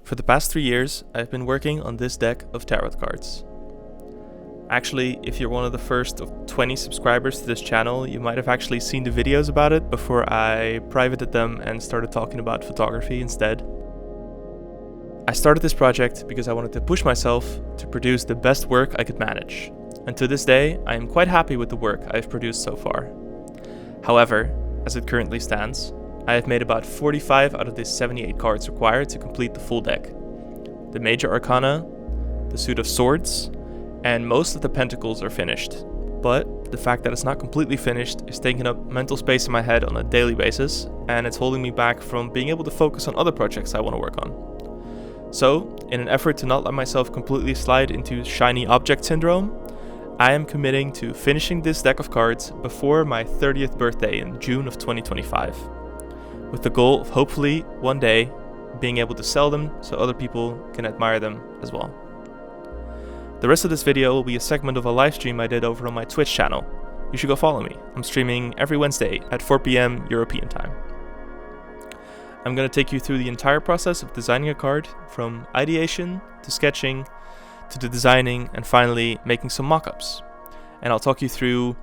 For the past 3 years, I've been working on this deck of tarot cards. Actually, if you're one of the first of 20 subscribers to this channel, you might have actually seen the videos about it before I privated them and started talking about photography instead. I started this project because I wanted to push myself to produce the best work I could manage, and to this day, I am quite happy with the work I've produced so far. However, as it currently stands, I have made about 45 out of the 78 cards required to complete the full deck. The major arcana, the suit of swords, and most of the pentacles are finished. But the fact that it's not completely finished is taking up mental space in my head on a daily basis, and it's holding me back from being able to focus on other projects I want to work on. So, in an effort to not let myself completely slide into shiny object syndrome, I am committing to finishing this deck of cards before my 30th birthday in June of 2025, with the goal of hopefully one day being able to sell them so other people can admire them as well. The rest of this video will be a segment of a live stream I did over on my Twitch channel. You should go follow me. I'm streaming every Wednesday at 4 PM European time. I'm going to take you through the entire process of designing a card, from ideation to sketching to the designing and finally making some mockups. And I'll talk you through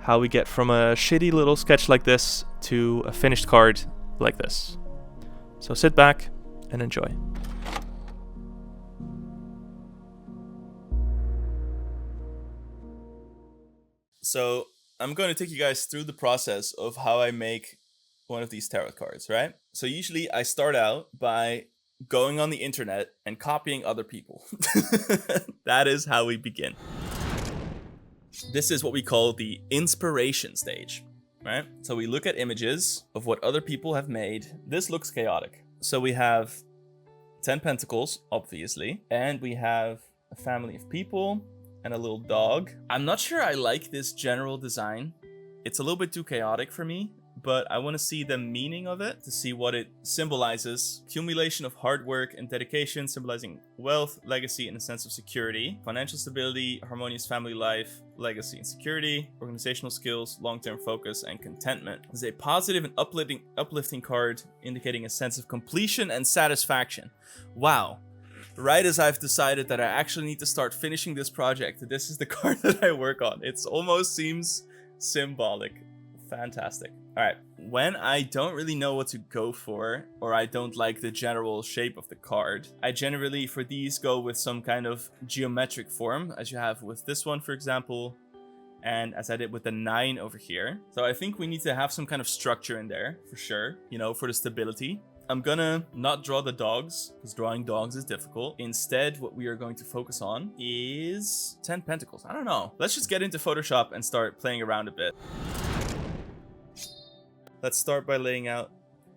how we get from a shitty little sketch like this to a finished card like this. So sit back and enjoy. So I'm going to take you guys through the process of how I make one of these tarot cards, right? So usually I start out by going on the internet and copying other people. That is how we begin. This is what we call the inspiration stage, right? So we look at images of what other people have made. This looks chaotic. So we have 10 pentacles, obviously, and we have a family of people and a little dog. I'm not sure I like this general design. It's a little bit too chaotic for me, but I want to see the meaning of it, to see what it symbolizes. Accumulation of hard work and dedication, symbolizing wealth, legacy, and a sense of security. Financial stability, harmonious family life, legacy and security. Organizational skills, long-term focus, and contentment. This is a positive and uplifting card, indicating a sense of completion and satisfaction. Wow. Right as I've decided that I actually need to start finishing this project, this is the card that I work on. It almost seems symbolic. Fantastic. All right, when I don't really know what to go for, or I don't like the general shape of the card, I generally, for these, go with some kind of geometric form, as you have with this one, for example, and as I did with the 9 over here. So I think we need to have some kind of structure in there, for sure, you know, for the stability. I'm gonna not draw the dogs, because drawing dogs is difficult. Instead, what we are going to focus on is 10 pentacles. I don't know. Let's just get into Photoshop and start playing around a bit. Let's start by laying out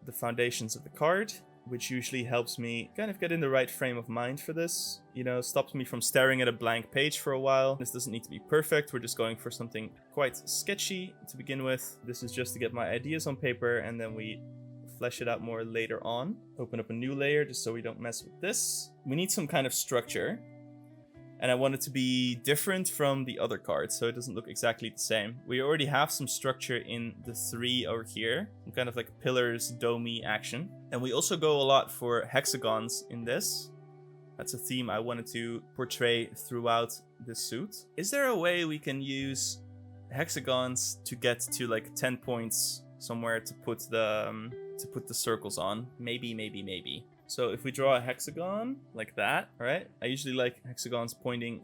the foundations of the card, which usually helps me kind of get in the right frame of mind for this. You know, stops me from staring at a blank page for a while. This doesn't need to be perfect. We're just going for something quite sketchy to begin with. This is just to get my ideas on paper, and then we flesh it out more later on. Open up a new layer just so we don't mess with this. We need some kind of structure, and I want it to be different from the other cards, so it doesn't look exactly the same. We already have some structure in the 3 over here, some kind of like pillars, domey action. And we also go a lot for hexagons in this. That's a theme I wanted to portray throughout this suit. Is there a way we can use hexagons to get to like 10 points somewhere to put the circles on? Maybe. So if we draw a hexagon like that, right? I usually like hexagons pointing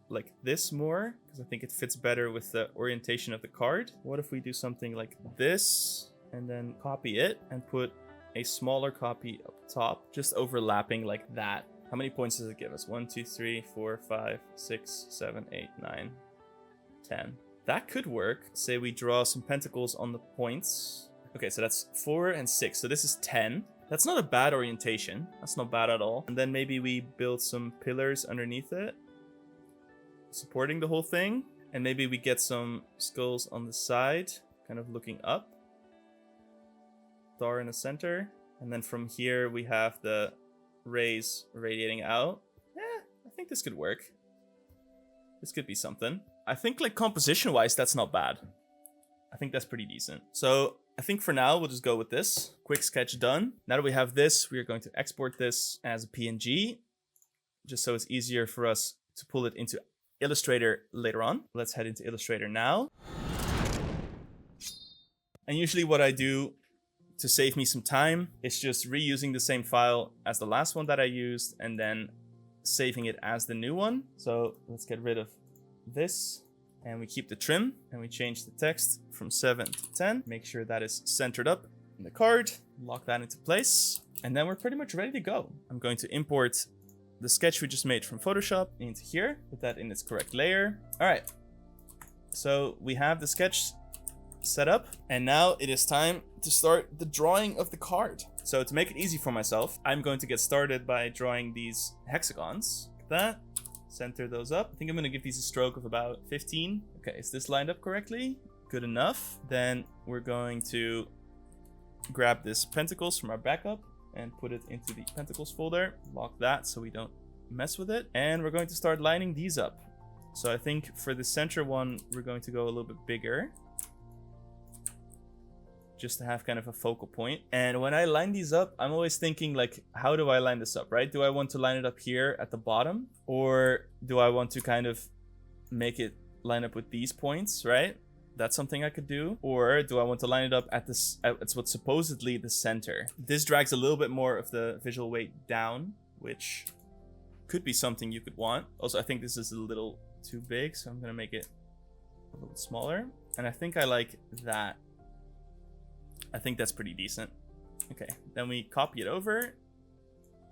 like this more, because I think it fits better with the orientation of the card. What if we do something like this, and then copy it and put a smaller copy up top, just overlapping like that? How many points does it give us? 1, 2, 3, 4, 5, 6, 7, 8, 9, 10. That could work. Say we draw some pentacles on the points. Okay, so that's 4 and 6. So this is 10. That's not a bad orientation. That's not bad at all. And then maybe we build some pillars underneath it, supporting the whole thing. And maybe we get some skulls on the side, kind of looking up. Star in the center. And then from here we have the rays radiating out. I think this could work. This could be something. I think like composition-wise, that's not bad. I think that's pretty decent. So I think for now, we'll just go with this. Quick sketch done. Now that we have this, we are going to export this as a PNG, just so it's easier for us to pull it into Illustrator later on. Let's head into Illustrator now. And usually what I do to save me some time is just reusing the same file as the last one that I used and then saving it as the new one. So let's get rid of this and we keep the trim and we change the text from 7 to 10. Make sure that is centered up in the card, lock that into place, and then we're pretty much ready to go. I'm going to import the sketch we just made from Photoshop into here, put that in its correct layer. All right, so we have the sketch set up, and now it is time to start the drawing of the card. So to make it easy for myself, I'm going to get started by drawing these hexagons. Like that, center those up. I think I'm going to give these a stroke of about 15. Okay, is this lined up correctly? Good enough. Then we're going to grab this pentacles from our backup and put it into the pentacles folder. Lock that so we don't mess with it. And we're going to start lining these up. So I think for the center one, we're going to go a little bit bigger, just to have kind of a focal point. And when I line these up, I'm always thinking like, how do I line this up, right? Do I want to line it up here at the bottom? Or do I want to kind of make it line up with these points, right? That's something I could do. Or do I want to line it up at this, it's what's supposedly the center? This drags a little bit more of the visual weight down, which could be something you could want. Also, I think this is a little too big, so I'm gonna make it a little bit smaller. And I think I like that. I think that's pretty decent. Okay, then we copy it over,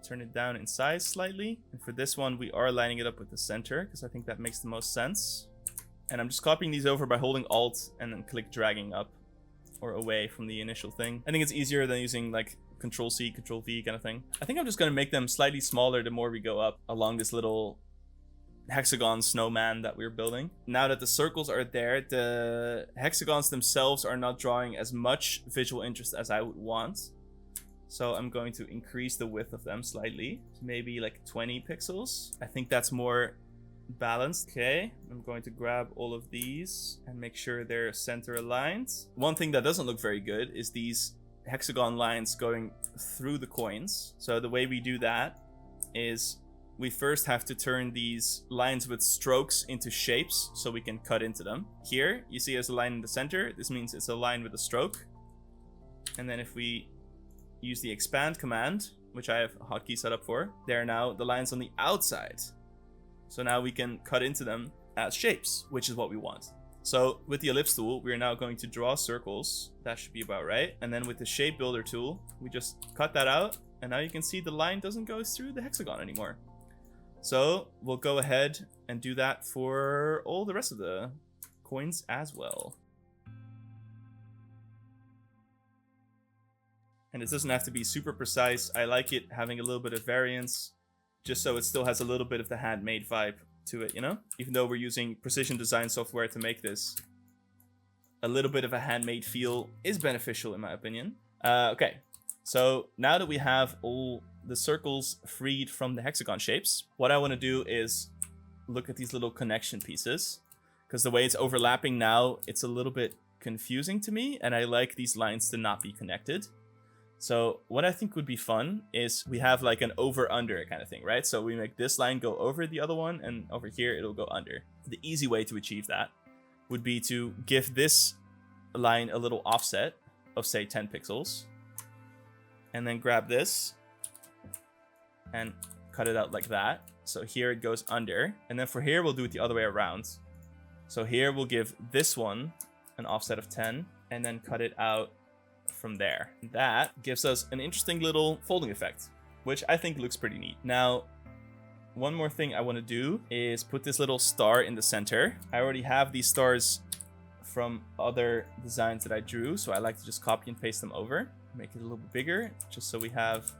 turn it down in size slightly. And for this one, we are lining it up with the center because I think that makes the most sense. And I'm just copying these over by holding Alt and then click dragging up or away from the initial thing. I think it's easier than using like Control C, Control V kind of thing. I think I'm just going to make them slightly smaller the more we go up along this little hexagon snowman that we're building. Now that the circles are there, the hexagons themselves are not drawing as much visual interest as I would want. So I'm going to increase the width of them slightly, maybe like 20 pixels. I think that's more balanced. Okay, I'm going to grab all of these and make sure they're center aligned. One thing that doesn't look very good is these hexagon lines going through the coins. So the way we do that is we first have to turn these lines with strokes into shapes so we can cut into them. Here, you see there's a line in the center. This means it's a line with a stroke. And then if we use the expand command, which I have a hotkey set up for, there are now the lines on the outside. So now we can cut into them as shapes, which is what we want. So with the ellipse tool, we're now going to draw circles. That should be about right. And then with the shape builder tool, we just cut that out. And now you can see the line doesn't go through the hexagon anymore. So we'll go ahead and do that for all the rest of the coins as well. And it doesn't have to be super precise. I like it having a little bit of variance, just so it still has a little bit of the handmade vibe to it, you know? Even though we're using precision design software to make this, a little bit of a handmade feel is beneficial in my opinion. Okay, so now that we have all the circles freed from the hexagon shapes, what I want to do is look at these little connection pieces, because the way it's overlapping now, it's a little bit confusing to me, and I like these lines to not be connected. So what I think would be fun is we have like an over-under kind of thing, right? So we make this line go over the other one, and over here it'll go under. The easy way to achieve that would be to give this line a little offset of say 10 pixels, and then grab this and cut it out like that. So here it goes under, and then for here we'll do it the other way around. So here we'll give this one an offset of 10 and then cut it out from there. That gives us an interesting little folding effect, which I think looks pretty neat. Now, one more thing I want to do is put this little star in the center. I already have these stars from other designs that I drew, so I like to just copy and paste them over, make it a little bit bigger, just so we have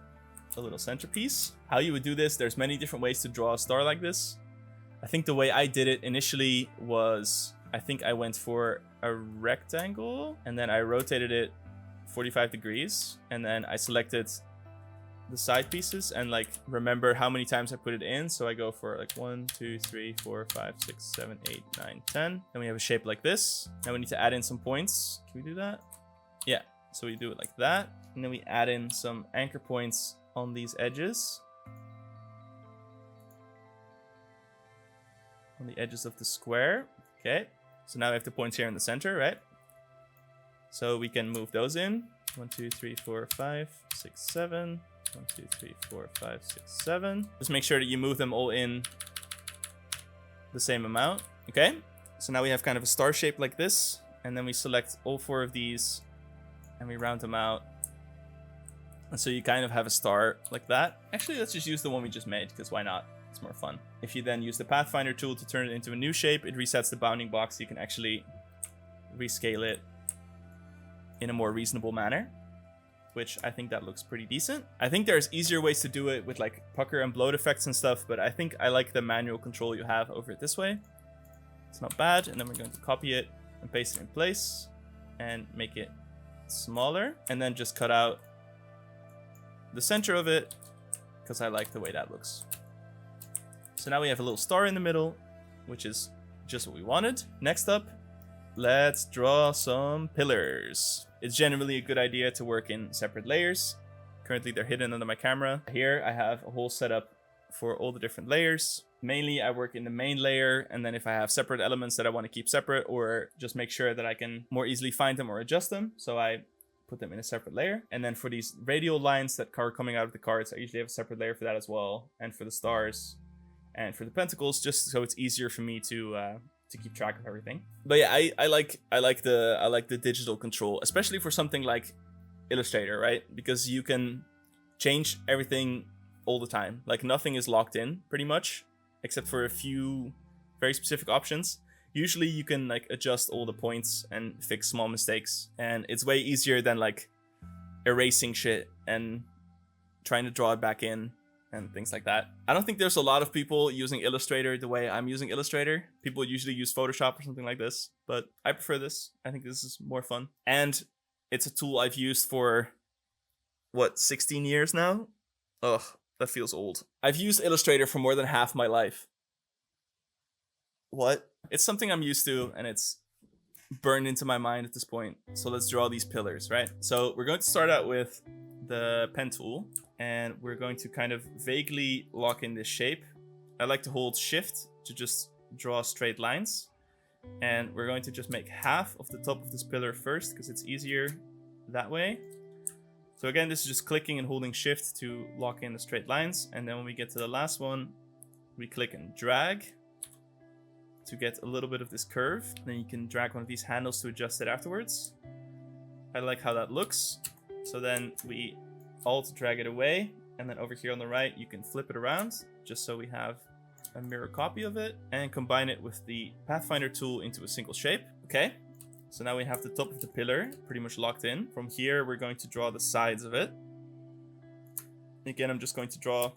a little centerpiece. How you would do this, there's many different ways to draw a star like this. I think the way I did it initially was, I think I went for a rectangle and then I rotated it 45 degrees, and then I selected the side pieces and like remember how many times I put it in. So I go for like 1, 2, 3, 4, 5, 6, 7, 8, 9, 10. Then we have a shape like this. Now we need to add in some points. Can we do that? Yeah. So we do it like that, and then we add in some anchor points on these edges. On the edges of the square. Okay, so now we have the points here in the center, right? So we can move those in. 1, 2, 3, 4, 5, 6, 7. 1, 2, 3, 4, 5, 6, 7. Just make sure that you move them all in the same amount. Okay, so now we have kind of a star shape like this, and then we select all 4 of these and we round them out, and so you kind of have a star like that. Actually, let's just use the one we just made, because why not? It's more fun. If you then use the Pathfinder tool to turn it into a new shape, it resets the bounding box. You can actually rescale it in a more reasonable manner, which I think that looks pretty decent. I think there's easier ways to do it with like pucker and bloat effects and stuff, but I think I like the manual control you have over it this way. It's not bad. And then we're going to copy it and paste it in place and make it smaller, and then just cut out the center of it because I like the way that looks. So now we have a little star in the middle, which is just what we wanted. Next up, let's draw some pillars. It's generally a good idea to work in separate layers. Currently they're hidden under my camera. Here I have a whole setup for all the different layers. Mainly I work in the main layer, and then if I have separate elements that I want to keep separate, or just make sure that I can more easily find them or adjust them, so I put them in a separate layer. And then for these radial lines that are coming out of the cards, I usually have a separate layer for that as well. And for the stars and for the pentacles, just so it's easier for me to keep track of everything. But yeah, I like the digital control, especially for something like Illustrator, right? Because you can change everything all the time. Like nothing is locked in pretty much, except for a few very specific options. Usually you can like adjust all the points and fix small mistakes, and it's way easier than like erasing shit and trying to draw it back in and things like that. I don't think there's a lot of people using Illustrator the way I'm using Illustrator. People usually use Photoshop or something like this, but I prefer this. I think this is more fun. And it's a tool I've used for, what, 16 years now? Ugh, that feels old. I've used Illustrator for more than half my life. What? It's something I'm used to, and it's burned into my mind at this point. So let's draw these pillars, right? So we're going to start out with the pen tool, and we're going to kind of vaguely lock in this shape. I like to hold shift to just draw straight lines, and we're going to just make half of the top of this pillar first because it's easier that way. So again, this is just clicking and holding shift to lock in the straight lines, and then when we get to the last one, we click and drag to get a little bit of this curve. Then you can drag one of these handles to adjust it afterwards. I like how that looks. So then we alt drag it away, and then over here on the right you can flip it around just so we have a mirror copy of it, and combine it with the Pathfinder tool into a single shape. Okay, so now we have the top of the pillar pretty much locked in. From here we're going to draw the sides of it. Again, I'm just going to draw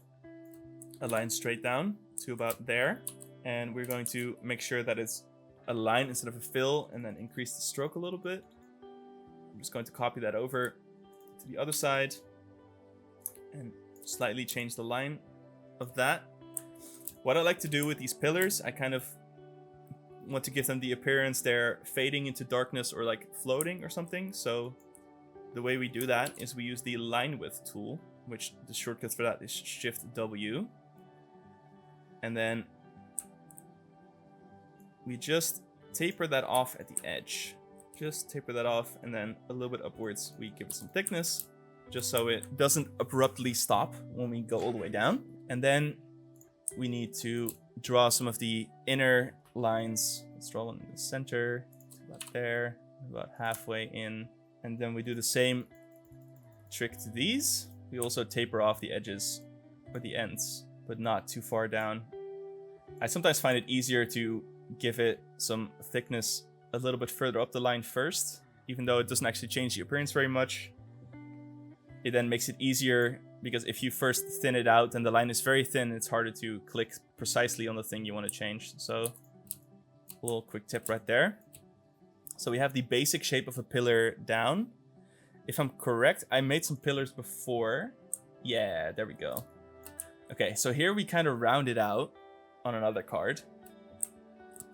a line straight down to about there, and we're going to make sure that it's a line instead of a fill, and then increase the stroke a little bit. I'm just going to copy that over to the other side and slightly change the line of that. What I like to do with these pillars, I kind of want to give them the appearance they're fading into darkness or like floating or something. So the way we do that is we use the line width tool, which the shortcut for that is Shift W, and then we just taper that off at the edge. Just taper that off, and then a little bit upwards we give it some thickness, just so it doesn't abruptly stop when we go all the way down. And then we need to draw some of the inner lines. Let's draw one in the center, about there, about halfway in. And then we do the same trick to these. We also taper off the edges or the ends, but not too far down. I sometimes find it easier to give it some thickness a little bit further up the line first, even though it doesn't actually change the appearance very much. It then makes it easier, because if you first thin it out and the line is very thin, it's harder to click precisely on the thing you want to change. So a little quick tip right there. So we have the basic shape of a pillar down. If I'm correct, I made some pillars before. Yeah, there we go. Okay, so here we kind of round it out on another card.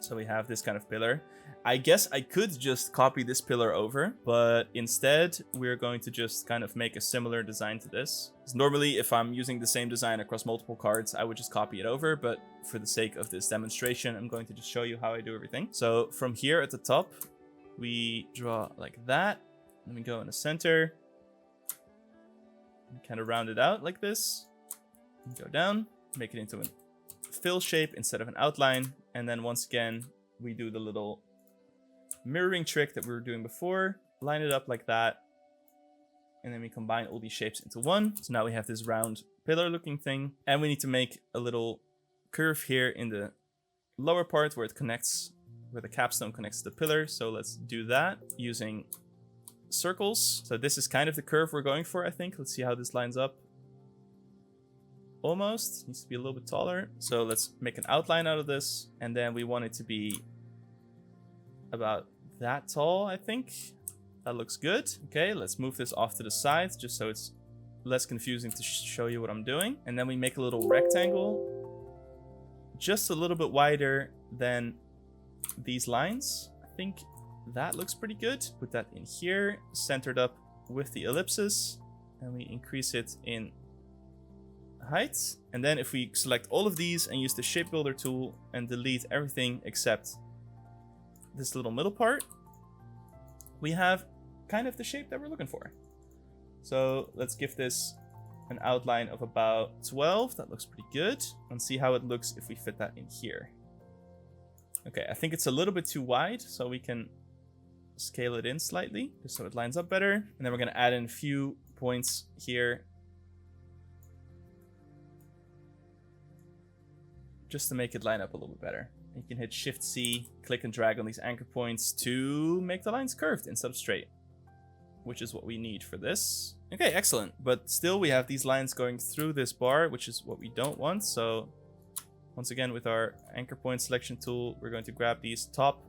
So we have this kind of pillar. I guess I could just copy this pillar over, but instead we're going to just kind of make a similar design to this. Normally, if I'm using the same design across multiple cards, I would just copy it over, but for the sake of this demonstration, I'm going to just show you how I do everything. So from here at the top, we draw like that, and we go in the center, and kind of round it out like this, and go down, make it into a fill shape instead of an outline, and then once again, we do the little mirroring trick that we were doing before, line it up like that, and then we combine all these shapes into one. So now we have this round pillar looking thing, and we need to make a little curve here in the lower part where it connects, where the capstone connects to the pillar. So let's do that using circles. So this is kind of the curve we're going for, I think. Let's see how this lines up. Almost needs to be a little bit taller. So let's make an outline out of this, and then we want it to be about that tall, I think. That looks good. Okay, let's move this off to the side just so it's less confusing to show you what I'm doing. And then we make a little rectangle just a little bit wider than these lines. I think that looks pretty good. Put that in here, centered up with the ellipsis, and we increase it in height. And then if we select all of these and use the shape builder tool and delete everything except this little middle part, we have kind of the shape that we're looking for. So let's give this an outline of about 12. That looks pretty good. And see how it looks if we fit that in here. Okay, I think it's a little bit too wide, so we can scale it in slightly just so it lines up better. And then we're going to add in a few points here just to make it line up a little bit better. You can hit Shift-C, click and drag on these anchor points to make the lines curved instead of straight, which is what we need for this. Okay, excellent. But still we have these lines going through this bar, which is what we don't want. So once again, with our anchor point selection tool, we're going to grab these top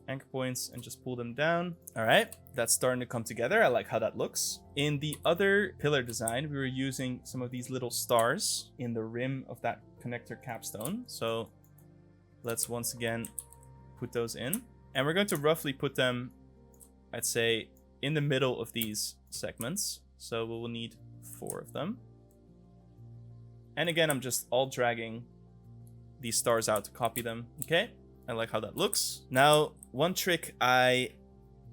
anchor points and just pull them down. All right, that's starting to come together. I like how that looks. In the other pillar design, we were using some of these little stars in the rim of that connector capstone. So let's once again put those in. And we're going to roughly put them, I'd say, in the middle of these segments. So we will need 4 of them. And again, I'm just all dragging these stars out to copy them. Okay, I like how that looks. Now, one trick I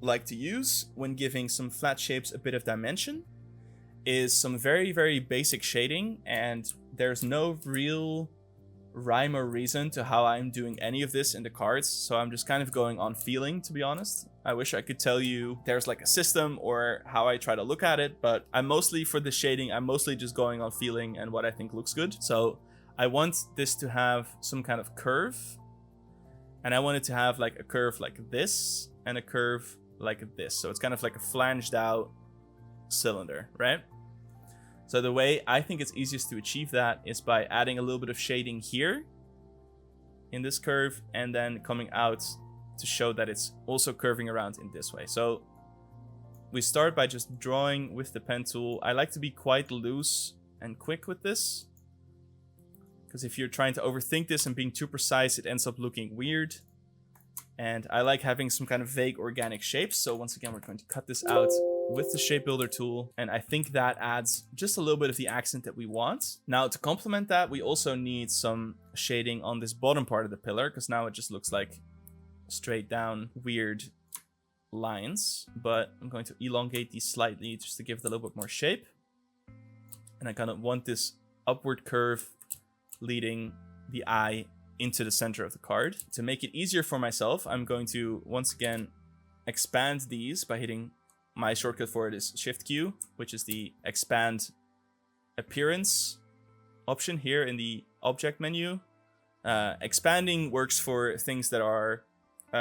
like to use when giving some flat shapes a bit of dimension is some very, very basic shading. And there's no real rhyme or reason to how I'm doing any of this in the cards, so I'm just kind of going on feeling, to be honest. I wish I could tell you there's like a system or how I try to look at it, but I'm mostly, for the shading, I'm mostly just going on feeling and what I think looks good. So I want this to have some kind of curve, and I want it to have like a curve like this and a curve like this. So it's kind of like a flanged out cylinder, right? So the way I think it's easiest to achieve that is by adding a little bit of shading here in this curve, and then coming out to show that it's also curving around in this way. So we start by just drawing with the pen tool. I like to be quite loose and quick with this, because if you're trying to overthink this and being too precise, it ends up looking weird. And I like having some kind of vague organic shapes. So once again, we're going to cut this out with the shape builder tool, and I think that adds just a little bit of the accent that we want. Now, to complement that, we also need some shading on this bottom part of the pillar, because now it just looks like straight down weird lines. But I'm going to elongate these slightly just to give it a little bit more shape. And I kind of want this upward curve leading the eye into the center of the card. To make it easier for myself, I'm going to once again expand these by hitting, my shortcut for it is Shift Q, which is the expand appearance option here in the object menu. Expanding works for things that are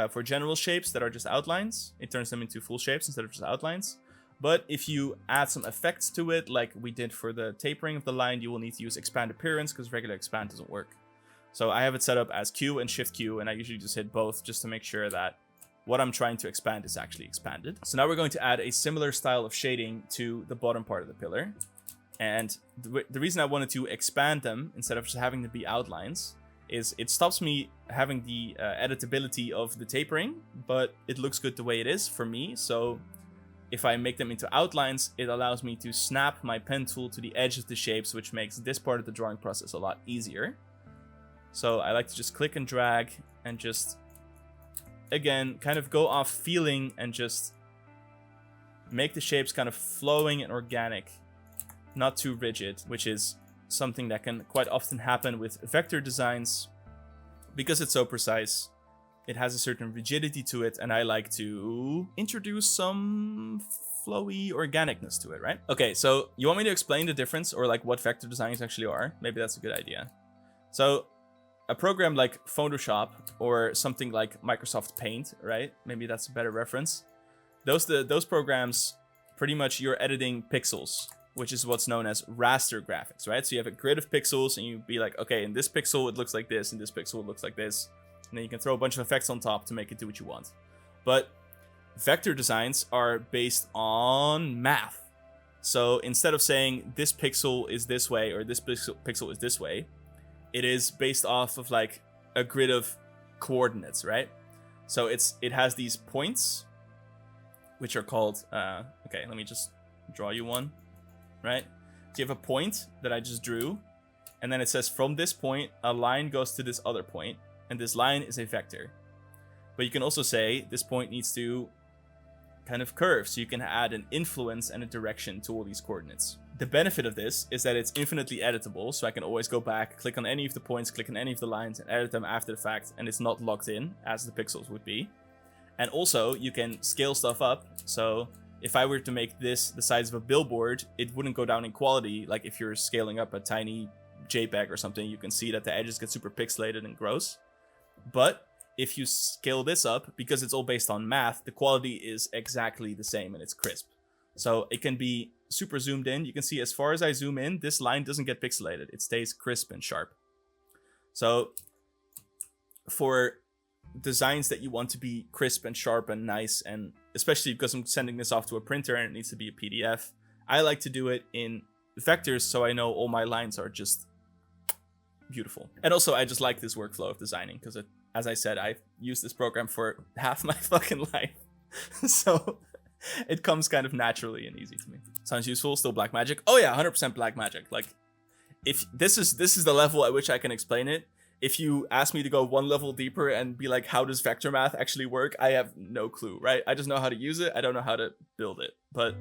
for general shapes that are just outlines. It turns them into full shapes instead of just outlines. But if you add some effects to it, like we did for the tapering of the line, you will need to use expand appearance, because regular expand doesn't work. So I have it set up as Q and Shift Q, and I usually just hit both just to make sure that what I'm trying to expand is actually expanded. So now we're going to add a similar style of shading to the bottom part of the pillar. And the reason I wanted to expand them instead of just having them be outlines is it stops me having the editability of the tapering, but it looks good the way it is for me. So if I make them into outlines, it allows me to snap my pen tool to the edge of the shapes, which makes this part of the drawing process a lot easier. So I like to just click and drag and just, again, kind of go off feeling and just make the shapes kind of flowing and organic, not too rigid, which is something that can quite often happen with vector designs. Because it's so precise, it has a certain rigidity to it, and I like to introduce some flowy organicness to it, right? Okay, so you want me to explain the difference, or like what vector designs actually are? Maybe that's a good idea. So a program like Photoshop or something like Microsoft Paint, right? Maybe that's a better reference. Those programs, pretty much you're editing pixels, which is what's known as raster graphics, right? So you have a grid of pixels and you be like, okay, in this pixel it looks like this, in this pixel it looks like this. And then you can throw a bunch of effects on top to make it do what you want. But vector designs are based on math. So instead of saying this pixel is this way or this pixel is this way, it is based off of like a grid of coordinates, right? So it has these points, which are called, okay, let me just draw you one, right? So you have a point that I just drew, and then it says from this point, a line goes to this other point, and this line is a vector. But you can also say this point needs to kind of curve, so you can add an influence and a direction to all these coordinates. The benefit of this is that it's infinitely editable, so I can always go back, click on any of the points, click on any of the lines, and edit them after the fact, and it's not locked in, as the pixels would be. And also, you can scale stuff up, so if I were to make this the size of a billboard, it wouldn't go down in quality. Like if you're scaling up a tiny JPEG or something, you can see that the edges get super pixelated and gross. But if you scale this up, because it's all based on math, the quality is exactly the same and it's crisp. So it can be super zoomed in. You can see as far as I zoom in, this line doesn't get pixelated. It stays crisp and sharp. So for designs that you want to be crisp and sharp and nice, and especially because I'm sending this off to a printer and it needs to be a PDF, I like to do it in vectors so I know all my lines are just beautiful. And also I just like this workflow of designing because, as I said, I've used this program for half my fucking life. So it comes kind of naturally and easy to me. Sounds useful. Still black magic. Oh yeah, 100% black magic. Like, if this is the level at which I can explain it. If you ask me to go one level deeper and be like, how does vector math actually work? I have no clue, right? I just know how to use it. I don't know how to build it. But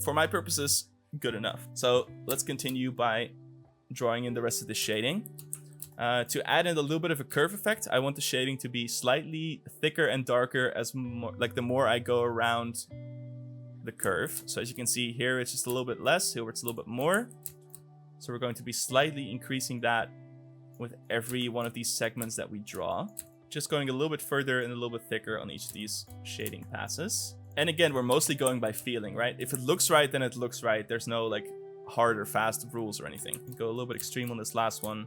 for my purposes, good enough. So let's continue by drawing in the rest of the shading. To add in a little bit of a curve effect, I want the shading to be slightly thicker and darker as more, like the more I go around the curve. So as you can see here, it's just a little bit less. Here it's a little bit more. So we're going to be slightly increasing that with every one of these segments that we draw. Just going a little bit further and a little bit thicker on each of these shading passes. And again, we're mostly going by feeling, right? If it looks right, then it looks right. There's no like hard or fast rules or anything. Go a little bit extreme on this last one,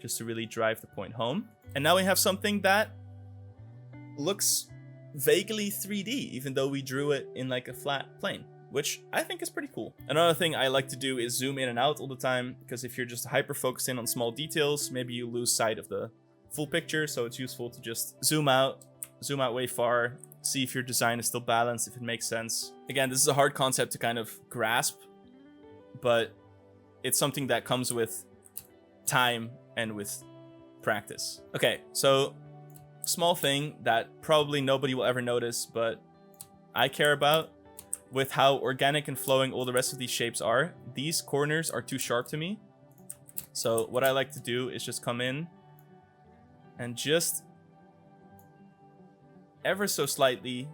just to really drive the point home. And now we have something that looks vaguely 3D, even though we drew it in like a flat plane, which I think is pretty cool. Another thing I like to do is zoom in and out all the time, because if you're just hyper focusing on small details, maybe you lose sight of the full picture. So it's useful to just zoom out way far, see if your design is still balanced, if it makes sense. Again, this is a hard concept to kind of grasp, but it's something that comes with time and with practice. Okay, so small thing that probably nobody will ever notice, but I care about. With how organic and flowing all the rest of these shapes are, these corners are too sharp to me. So what I like to do is just come in and just ever so slightly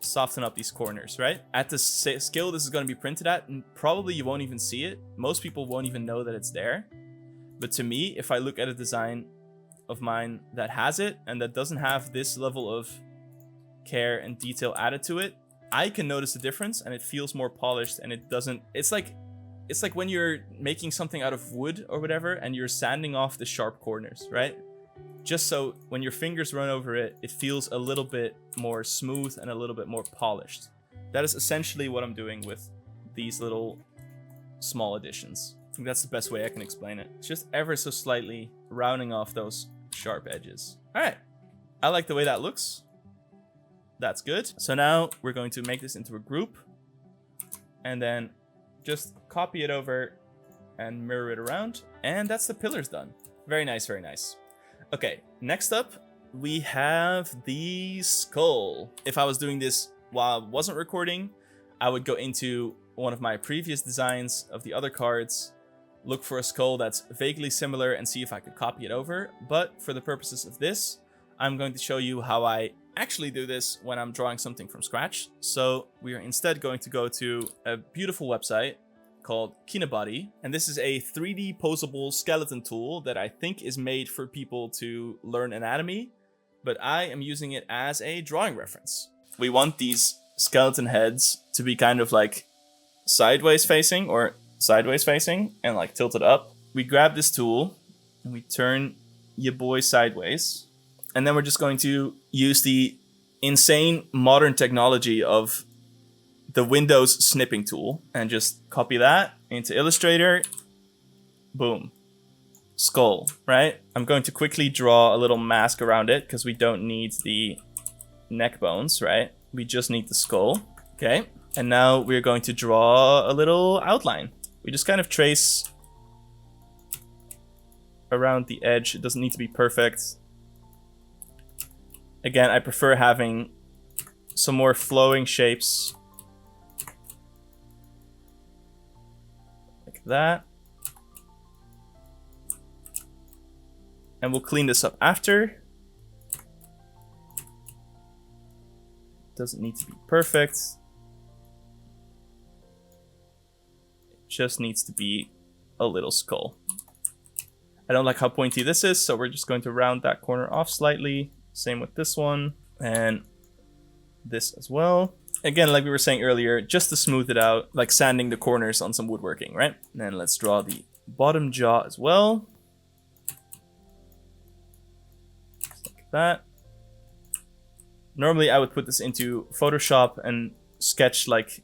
soften up these corners, right? At the scale this is going to be printed at, and probably you won't even see it. Most people won't even know that it's there. But to me, if I look at a design of mine that has it and that doesn't have this level of care and detail added to it, I can notice the difference, and it feels more polished, and it doesn't, it's like when you're making something out of wood or whatever and you're sanding off the sharp corners, right? Just so when your fingers run over it, it feels a little bit more smooth and a little bit more polished. That is essentially what I'm doing with these little small additions. I think that's the best way I can explain it. It's just ever so slightly rounding off those sharp edges. All right, I like the way that looks. That's good. So now we're going to make this into a group and then just copy it over and mirror it around. And that's the pillars done. Very nice, very nice. Okay, next up, we have the skull. If I was doing this while I wasn't recording, I would go into one of my previous designs of the other cards, look for a skull that's vaguely similar and see if I could copy it over. But for the purposes of this, I'm going to show you how I actually do this when I'm drawing something from scratch. So we are instead going to go to a beautiful website called Kinebody, and this is a 3D posable skeleton tool that I think is made for people to learn anatomy, but I am using it as a drawing reference. We want these skeleton heads to be kind of like sideways facing and like tilted up. We grab this tool and we turn your boy sideways, and then we're just going to use the insane modern technology of the Windows snipping tool and just copy that into Illustrator. Boom. Skull, right? I'm going to quickly draw a little mask around it because we don't need the neck bones, right? We just need the skull. Okay. And now we're going to draw a little outline. We just kind of trace around the edge. It doesn't need to be perfect. Again, I prefer having some more flowing shapes. Like that. And we'll clean this up after. Doesn't need to be perfect. It just needs to be a little skull. I don't like how pointy this is, so we're just going to round that corner off slightly. Same with this one and this as well. Again, like we were saying earlier, just to smooth it out, like sanding the corners on some woodworking, right? And then let's draw the bottom jaw as well. Just like that. Normally I would put this into Photoshop and sketch like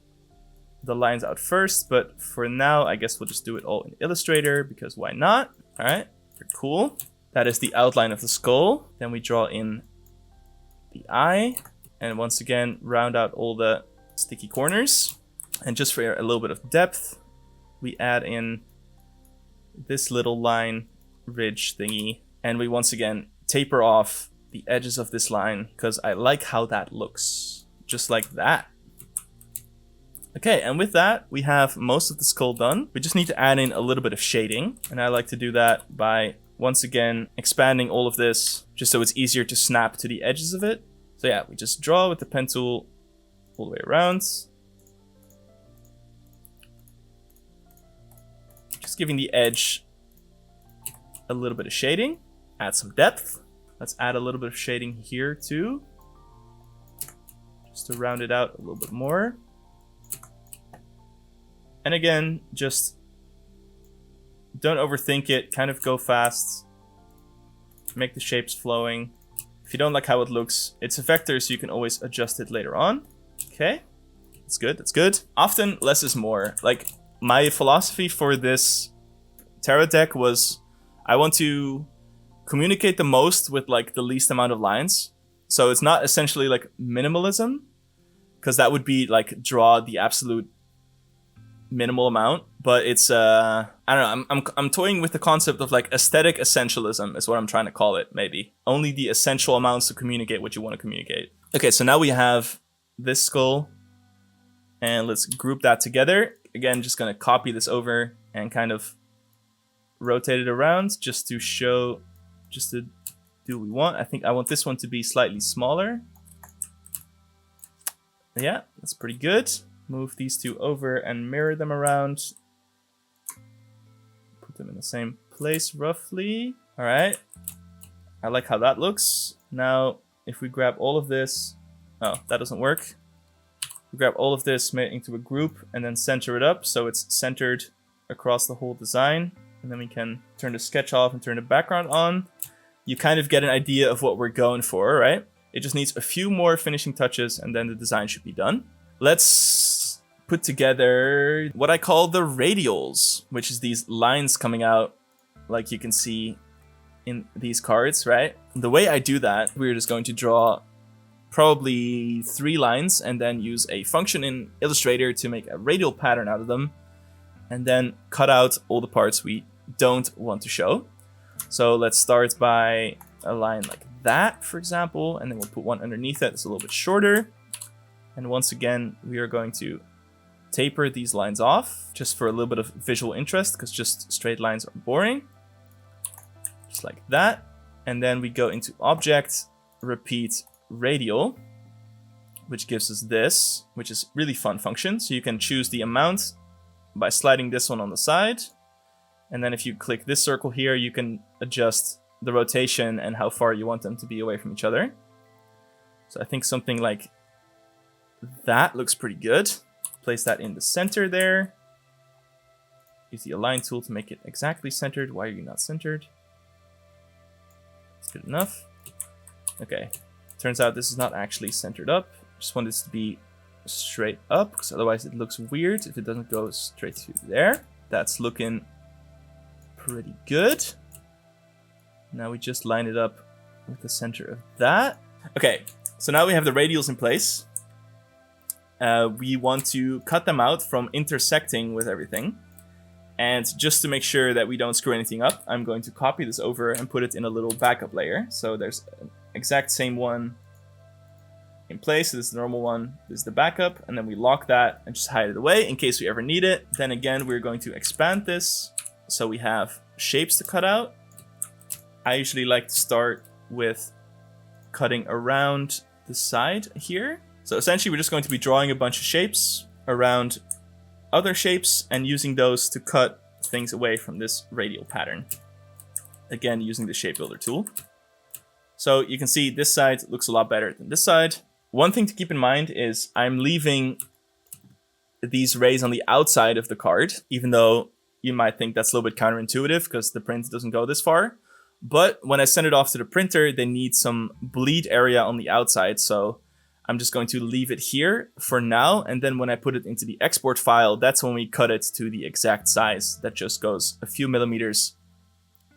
the lines out first, but for now, I guess we'll just do it all in Illustrator because why not? All right, very cool. That is the outline of the skull. Then we draw in the eye. And once again, round out all the sticky corners. And just for a little bit of depth, we add in this little line ridge thingy. And we once again taper off the edges of this line because I like how that looks. Just like that. Okay, and with that, we have most of the skull done. We just need to add in a little bit of shading. And I like to do that by once again expanding all of this just so it's easier to snap to the edges of it. So yeah, we just draw with the pen tool all the way around. Just giving the edge a little bit of shading. Add some depth. Let's add a little bit of shading here too. Just to round it out a little bit more. And again, just don't overthink it. Kind of go fast. Make the shapes flowing. If you don't like how it looks, it's a vector, so you can always adjust it later on. Okay, that's good, that's good. Often, less is more. Like, my philosophy for this tarot deck was I want to communicate the most with, like, the least amount of lines. So it's not essentially, like, minimalism, because that would be, like, draw the absolute minimal amount, but it's I don't know, I'm toying with the concept of like aesthetic essentialism is what I'm trying to call it. Maybe only the essential amounts to communicate what you want to communicate. Okay, so now we have this skull and let's group that together. Again, just gonna copy this over and kind of rotate it around just to show, just to do what we want. I think I want this one to be slightly smaller. Yeah, that's pretty good. Move these two over and mirror them around. Put them in the same place roughly. All right. I like how that looks. Now, if we grab all of this, oh, that doesn't work. We grab all of this, make it into a group, and then center it up so it's centered across the whole design. And then we can turn the sketch off and turn the background on. You kind of get an idea of what we're going for, right? It just needs a few more finishing touches and then the design should be done. Let's put together what I call the radials, which is these lines coming out like you can see in these cards, right? The way I do that, we're just going to draw probably 3 lines and then use a function in Illustrator to make a radial pattern out of them, and then cut out all the parts we don't want to show. So let's start by a line like that, for example, and then we'll put one underneath it that's a little bit shorter. And once again, we are going to taper these lines off just for a little bit of visual interest, because just straight lines are boring. Just like that. And then we go into Object, Repeat Radial, which gives us this, which is really fun function. So you can choose the amount by sliding this one on the side. And then if you click this circle here, you can adjust the rotation and how far you want them to be away from each other. So I think something like that looks pretty good. Place that in the center there. Use the Align tool to make it exactly centered. Why are you not centered? That's good enough. Okay. Turns out this is not actually centered up. Just want this to be straight up, because otherwise it looks weird if it doesn't go straight to there. That's looking pretty good. Now we just line it up with the center of that. Okay, so now we have the radials in place. We want to cut them out from intersecting with everything. And just to make sure that we don't screw anything up, I'm going to copy this over and put it in a little backup layer. So there's an exact same one in place. So this is the normal one, this is the backup, and then we lock that and just hide it away in case we ever need it. Then again, we're going to expand this so we have shapes to cut out. I usually like to start with cutting around the side here. So essentially, we're just going to be drawing a bunch of shapes around other shapes and using those to cut things away from this radial pattern. Again, using the Shape Builder tool. So you can see this side looks a lot better than this side. One thing to keep in mind is I'm leaving these rays on the outside of the card, even though you might think that's a little bit counterintuitive because the print doesn't go this far. But when I send it off to the printer, they need some bleed area on the outside. So I'm just going to leave it here for now. And then when I put it into the export file, that's when we cut it to the exact size that just goes a few millimeters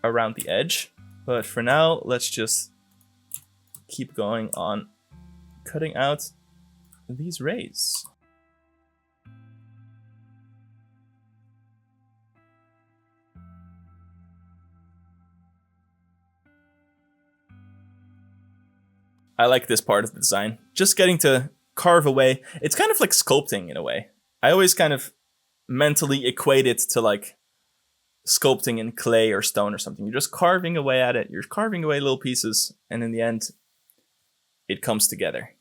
around the edge. But for now, let's just keep going on cutting out these rays. I like this part of the design. Just getting to carve away. It's kind of like sculpting in a way. I always kind of mentally equate it to like sculpting in clay or stone or something. You're just carving away at it. You're carving away little pieces, and in the end, it comes together.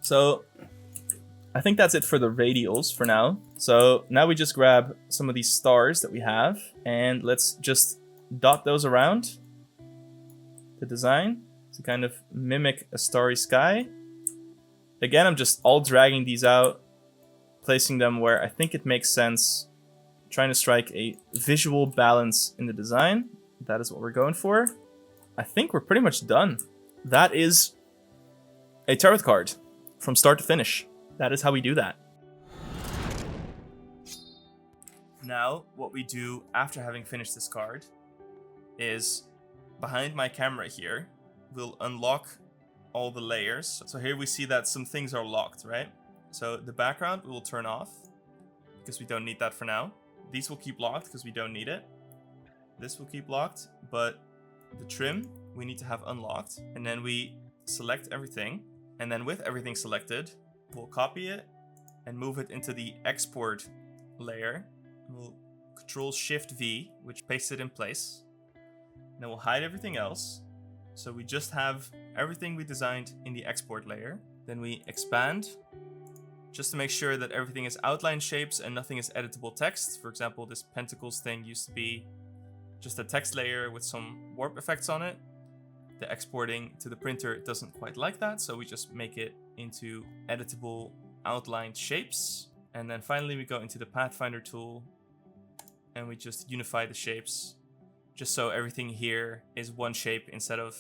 So I think that's it for the radials for now. So now we just grab some of these stars that we have and let's just dot those around the design to kind of mimic a starry sky. Again, I'm just all dragging these out, placing them where I think it makes sense, trying to strike a visual balance in the design. That is what we're going for. I think we're pretty much done. That is a tarot card from start to finish. That is how we do that. Now, what we do after having finished this card is behind my camera here, we'll unlock all the layers. So here we see that some things are locked, right? So the background we will turn off because we don't need that for now. These will keep locked because we don't need it. This will keep locked, but the trim we need to have unlocked. And then we select everything. And then with everything selected, we'll copy it and move it into the export layer. We'll Control-Shift-V, which pastes it in place. And then we'll hide everything else. So we just have everything we designed in the export layer. Then we expand just to make sure that everything is outline shapes and nothing is editable text. For example, this pentacles thing used to be just a text layer with some warp effects on it. The exporting to the printer doesn't quite like that, so we just make it into editable outlined shapes. And then finally we go into the Pathfinder tool and we just unify the shapes, just so everything here is one shape instead of,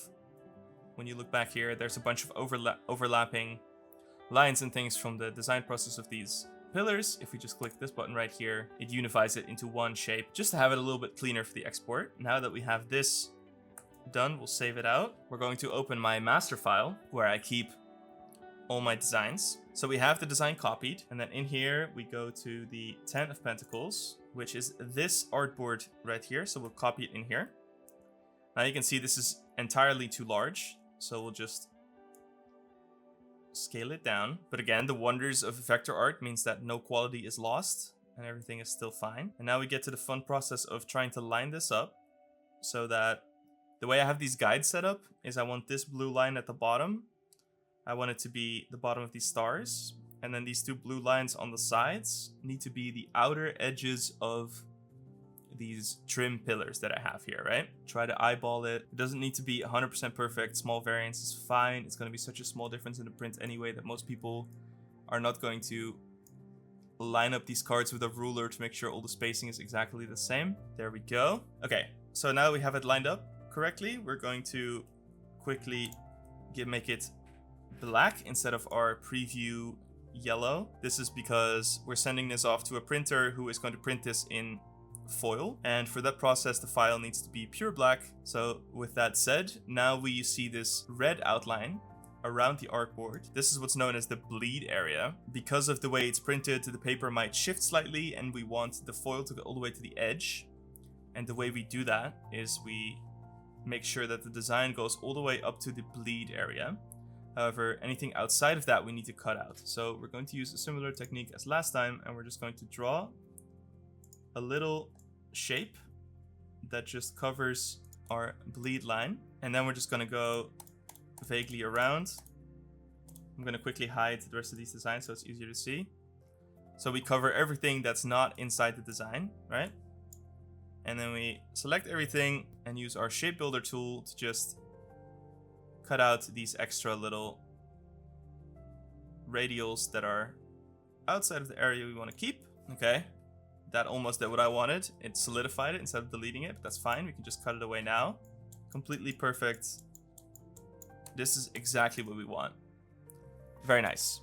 when you look back here, there's a bunch of overlapping lines and things from the design process of these pillars. If we just click this button right here, it unifies it into one shape, just to have it a little bit cleaner for the export. Now that we have this done, we'll save it out. We're going to open my master file where I keep all my designs. So we have the design copied, and then in here we go to the 10 of Pentacles, which is this artboard right here. So we'll copy it in here. Now you can see this is entirely too large, so we'll just scale it down. But again, the wonders of vector art means that no quality is lost and everything is still fine. And now we get to the fun process of trying to line this up, so that the way I have these guides set up is I want this blue line at the bottom. I want it to be the bottom of these stars. And then these two blue lines on the sides need to be the outer edges of these trim pillars that I have here, right? Try to eyeball it. It doesn't need to be 100% perfect. Small variance is fine. It's going to be such a small difference in the print anyway that most people are not going to line up these cards with a ruler to make sure all the spacing is exactly the same. There we go. Okay, so now we have it lined up correctly. We're going to quickly make it black instead of our preview yellow. This is because we're sending this off to a printer who is going to print this in foil, and for that process the file needs to be pure black. So with that said, now we see this red outline around the artboard. This is what's known as the bleed area. Because of the way it's printed, the paper might shift slightly and we want the foil to go all the way to the edge. And the way we do that is we make sure that the design goes all the way up to the bleed area. However, anything outside of that we need to cut out. So we're going to use a similar technique as last time, and we're just going to draw a little shape that just covers our bleed line. And then we're just going to go vaguely around. I'm going to quickly hide the rest of these designs so it's easier to see. So we cover everything that's not inside the design, right? And then we select everything and use our shape builder tool to just cut out these extra little radials that are outside of the area we want to keep. Okay, that almost did what I wanted. It solidified it instead of deleting it, but that's fine. We can just cut it away now. Completely perfect. This is exactly what we want. Very nice.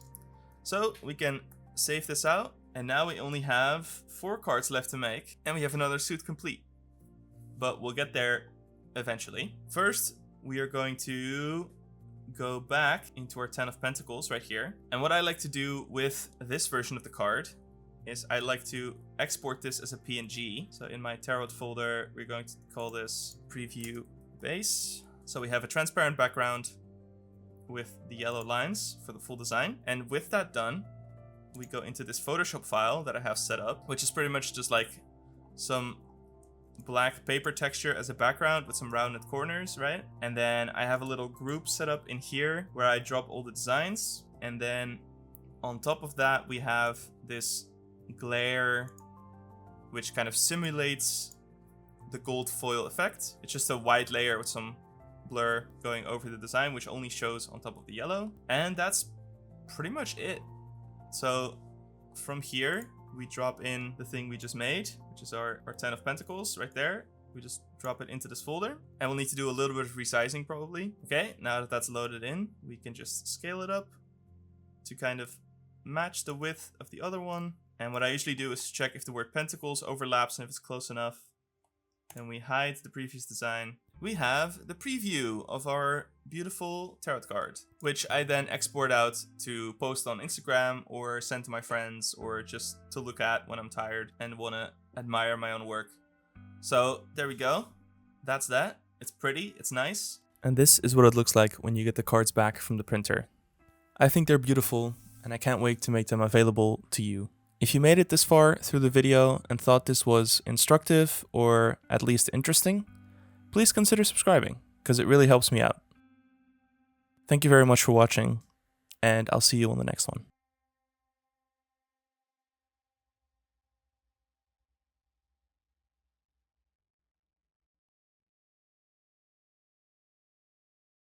So we can save this out, and now we only have 4 cards left to make, and we have another suit complete. But we'll get there eventually. First, we are going to go back into our 10 of Pentacles right here. And what I like to do with this version of the card is I like to export this as a PNG. So in my tarot folder, we're going to call this preview base. So we have a transparent background with the yellow lines for the full design. And with that done, we go into this Photoshop file that I have set up, which is pretty much just like some black paper texture as a background with some rounded corners, right? And then I have a little group set up in here where I drop all the designs. And then on top of that, we have this glare, which kind of simulates the gold foil effect. It's just a white layer with some blur going over the design, which only shows on top of the yellow. And that's pretty much it. So from here, we drop in the thing we just made, which is our 10 of Pentacles right there. We just drop it into this folder, and we'll need to do a little bit of resizing probably. Okay, now that that's loaded in, we can just scale it up to kind of match the width of the other one. And what I usually do is check if the word Pentacles overlaps, and if it's close enough, then we hide the previous design. We have the preview of our beautiful tarot card, which I then export out to post on Instagram or send to my friends, or just to look at when I'm tired and want to admire my own work. So there we go. That's that. It's pretty, it's nice. And this is what it looks like when you get the cards back from the printer. I think they're beautiful, and I can't wait to make them available to you. If you made it this far through the video and thought this was instructive or at least interesting, please consider subscribing, because it really helps me out. Thank you very much for watching, and I'll see you on the next one.